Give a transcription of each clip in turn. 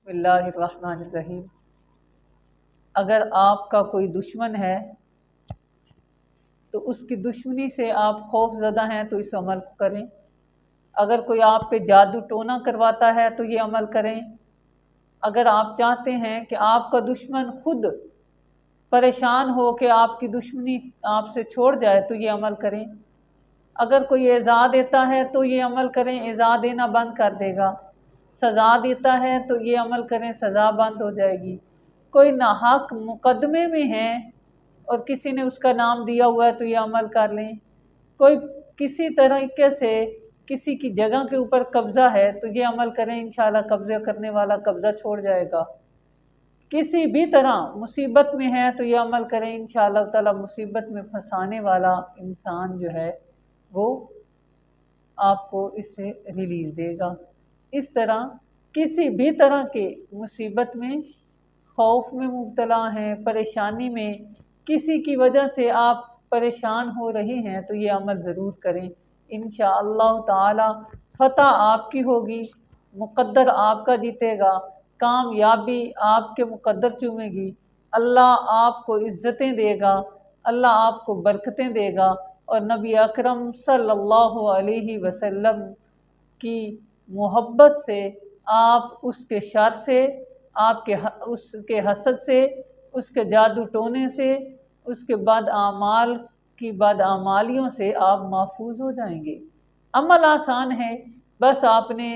बिस्मिल्लाहिर्रहमानिर्रहीम। अगर आपका कोई दुश्मन है तो उसकी दुश्मनी से आप खौफ ज़दा हैं तो इस अमल को करें। अगर कोई आप पे जादू टोना करवाता है तो ये अमल करें। अगर आप चाहते हैं कि आपका दुश्मन खुद परेशान हो कि आपकी दुश्मनी आपसे छोड़ जाए तो ये अमल करें। अगर कोई ईज़ा देता है तो ये अमल करें, ईज़ा देना बंद कर देगा। सज़ा देता है तो ये अमल करें, सज़ा बंद हो जाएगी। कोई नाहक मुकदमे में है और किसी ने उसका नाम दिया हुआ है तो ये अमल कर लें। कोई किसी तरीके से किसी की जगह के ऊपर कब्ज़ा है तो ये अमल करें, इंशाल्लाह कब्ज़ा करने वाला कब्ज़ा छोड़ जाएगा। किसी भी तरह मुसीबत में है तो ये अमल करें, इंशाल्लाह ताला मुसीबत में फंसाने वाला इंसान जो है वो आपको इससे रिलीज़ देगा। इस तरह किसी भी तरह के मुसीबत में, खौफ में मुब्तला हैं, परेशानी में, किसी की वजह से आप परेशान हो रहे हैं तो ये अमल ज़रूर करें। इंशाअल्लाह ताला फ़तह आपकी होगी, मुक़द्दर आपका जीतेगा, कामयाबी आपके मुक़द्दर चूमेगी। अल्लाह आपको इज़्ज़तें देगा, अल्लाह आपको बरकतें देगा और नबी अकरम सल्लल्लाहु अलैहि वसल्लम की मोहब्बत से आप उसके शर से, उसके हसद से, उसके जादू टोने से, उसके बदआमाल की बदआमालियों से आप महफूज हो जाएंगे। अमल आसान है, बस आपने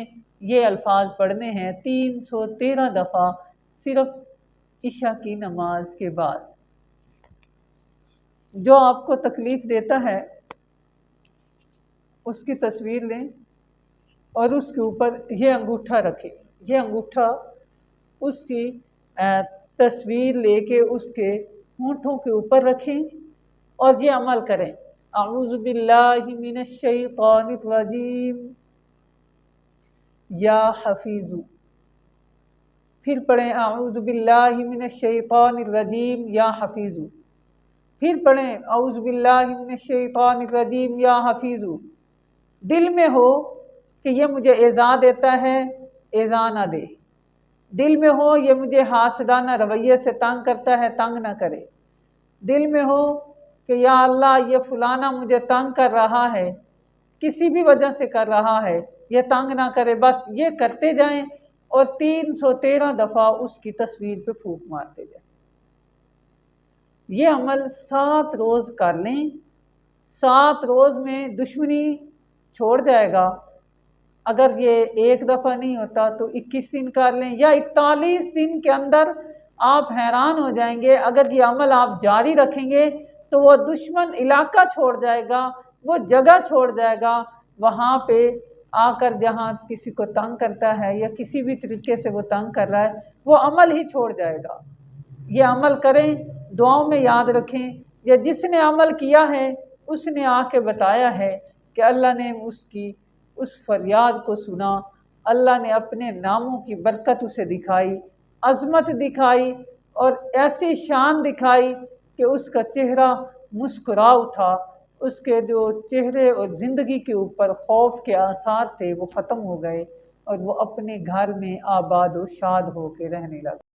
ये अल्फाज पढ़ने हैं 313 दफ़ा सिर्फ इशा की नमाज के बाद। जो आपको तकलीफ़ देता है उसकी तस्वीर लें और उसके ऊपर ये अंगूठा रखें। ये अंगूठा उसकी तस्वीर लेके उसके होंठों के ऊपर रखें और ये अमल करें, अऊज़ु बिल्लाहि मिनश शैतानिर रजीम या हफीज़ु। फिर पढ़ें अऊज़ु बिल्लाहि मिनश शैतानिर रजीम या हफीज़ु। फिर पढ़ें अऊज़ु बिल्लाहि मिनश शैतानिर रजीम या हफीज़ु। दिल में हो कि ये मुझे ईज़ा देता है, ईज़ा ना दे। दिल में हो ये मुझे हासदाना रवैये से तंग करता है, तंग ना करे। दिल में हो कि या अल्लाह ये फलाना मुझे तंग कर रहा है, किसी भी वजह से कर रहा है, ये तंग ना करे। बस ये करते जाएं और 313 दफ़ा उसकी तस्वीर पे फूंक मारते जाएं। ये अमल 7 रोज़ कर लें। 7 रोज़ में दुश्मनी छोड़ जाएगा। अगर ये एक दफ़ा नहीं होता तो 21 दिन कर लें या 41 दिन के अंदर आप हैरान हो जाएंगे। अगर ये अमल आप जारी रखेंगे तो वो दुश्मन इलाका छोड़ जाएगा, वो जगह छोड़ जाएगा। वहाँ पे आकर जहाँ किसी को तंग करता है या किसी भी तरीके से वो तंग कर रहा है, वो अमल ही छोड़ जाएगा। ये अमल करें, दुआओं में याद रखें। या जिसने अमल किया है उसने आके बताया है कि अल्लाह ने उसकी उस फरियाद को सुना, अल्लाह ने अपने नामों की बरकत उसे दिखाई, अज़मत दिखाई और ऐसी शान दिखाई कि उसका चेहरा मुस्कुरा उठा। उसके जो चेहरे और ज़िंदगी के ऊपर खौफ के आसार थे वो ख़त्म हो गए और वो अपने घर में आबाद व शाद होकर रहने लगा।